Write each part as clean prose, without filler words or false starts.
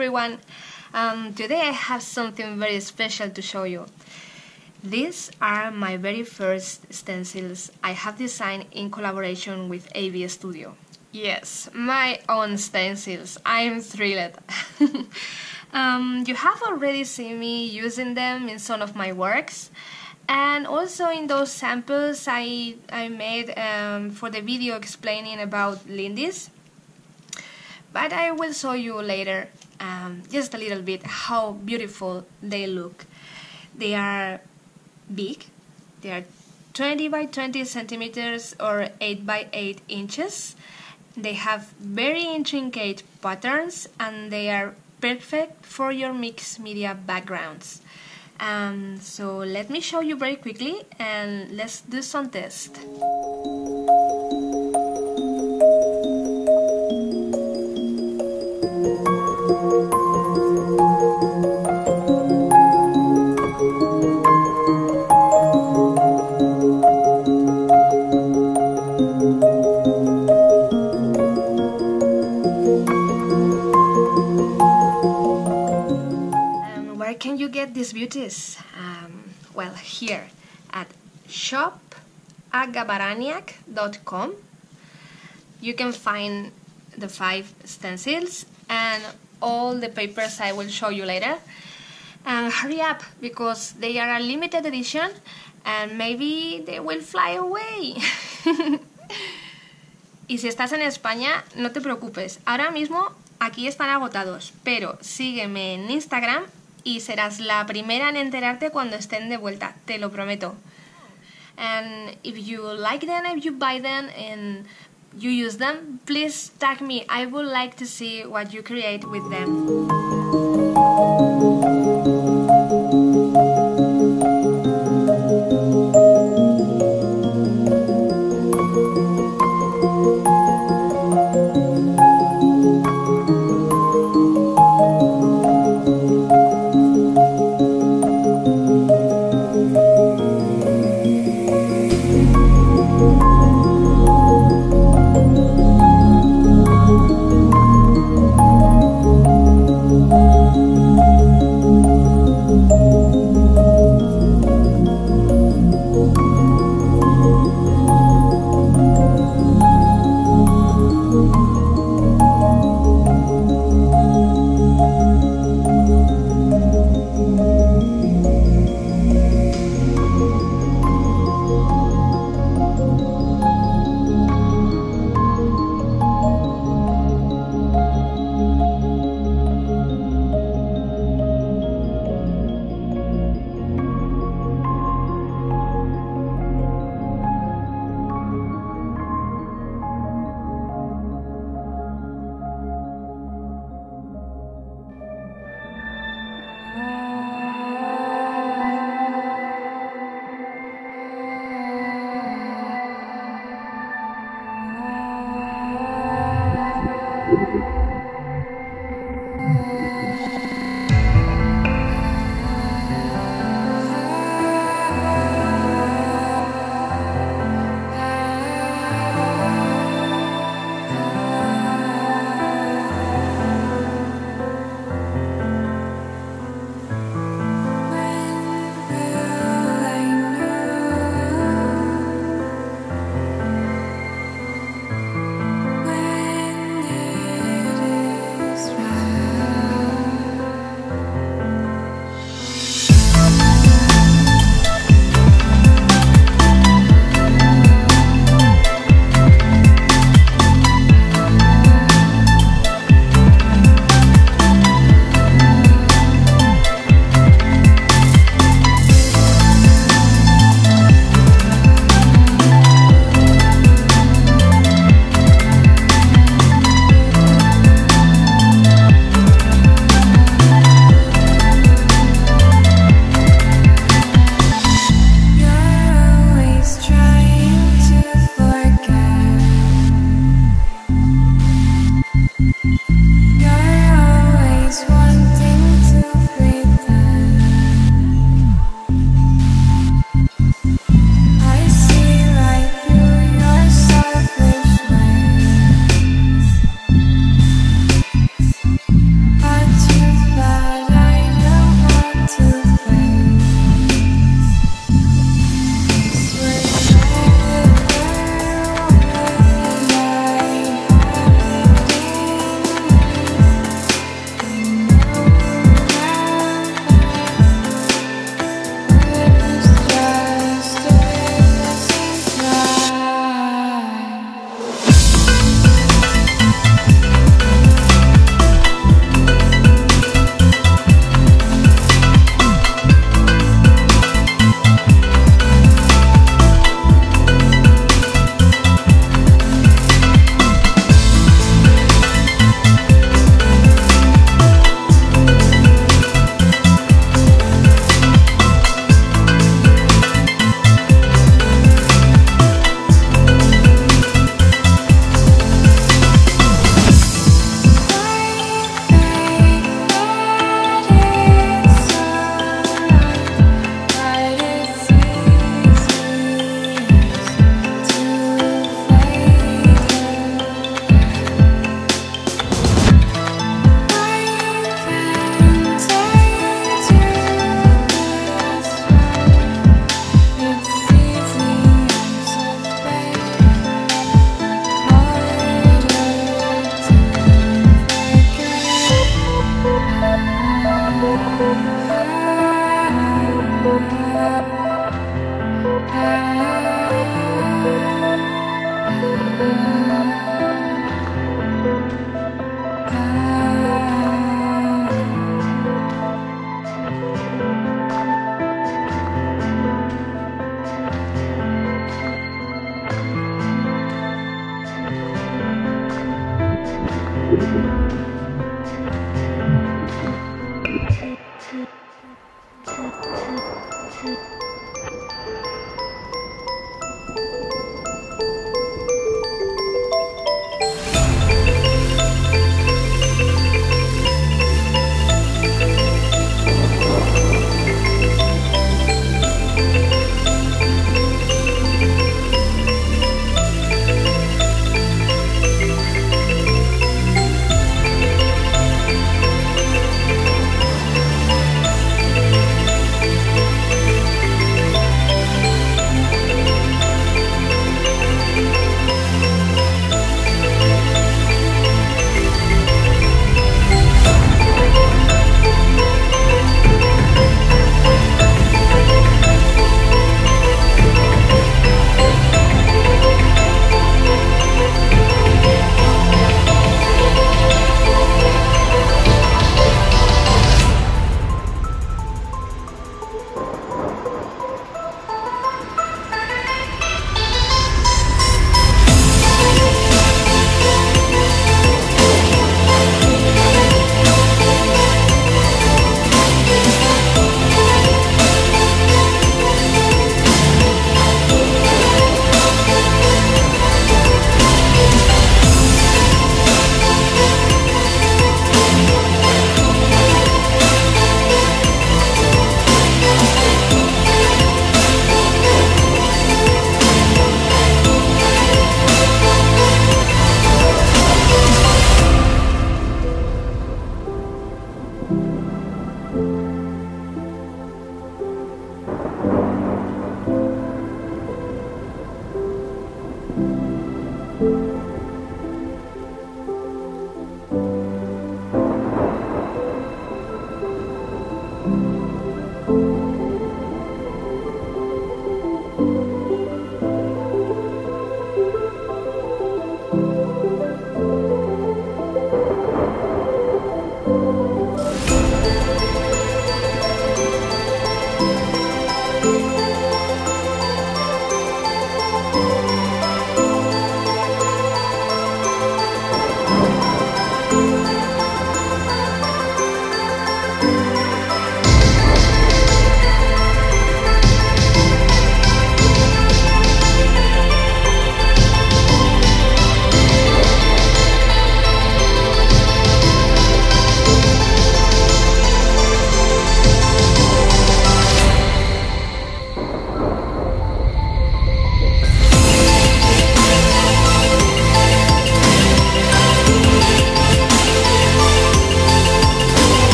everyone! Today I have something very special to show you. These are my very first stencils I have designed in collaboration with AB Studio. Yes, my own stencils. I'm thrilled. You have already seen me using them in some of my works, and also in those samples I made for the video explaining about Lindy's. But I will show you later just a little bit how beautiful they look. They are big. They are 20 by 20 centimeters or 8 by 8 inches. They have very intricate patterns and they are perfect for your mixed media backgrounds. So let me show you very quickly and let's do some tests. Where can you get these beauties? Well, here at shop.agabaraniac.com you can find the 5 stencils and all the papers I will show you later. And hurry up because they are a limited edition and maybe they will fly away. Y si estás en España, no te preocupes. Ahora mismo aquí están agotados, pero sígueme en Instagram y serás la primera en enterarte cuando estén de vuelta, te lo prometo. And if you like them, if you buy them and you use them, please tag me. I would like to see what you create with them.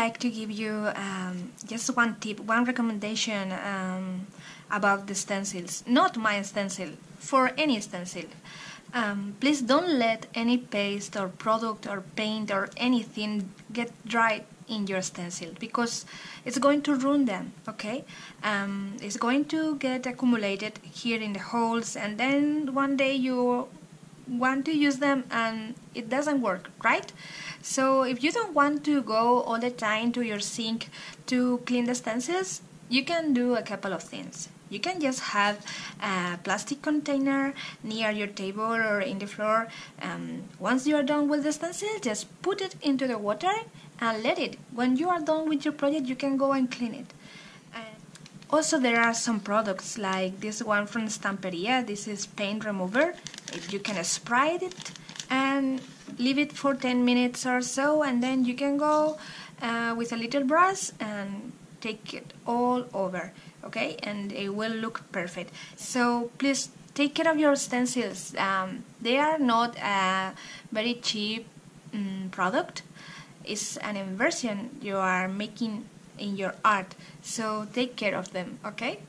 like to give you just one tip, one recommendation about the stencils. Not my stencil, for any stencil. Please don't let any paste or product or paint or anything get dry in your stencil, because it's going to ruin them, okay? It's going to get accumulated here in the holes, and then one day you want to use them and it doesn't work, right? So if you don't want to go all the time to your sink to clean the stencils, you can do a couple of things. You can just have a plastic container near your table or in the floor. Once you are done with the stencil, just put it into the water and let it. When you are done with your project, you can go and clean it. Also, there are some products like this one from Stamperia. This is paint remover. You can spray it and leave it for 10 minutes or so, and then you can go with a little brush and take it all over, okay? And it will look perfect. So please take care of your stencils. They are not a very cheap product. It's an inversion you are making in your art, so take care of them, okay?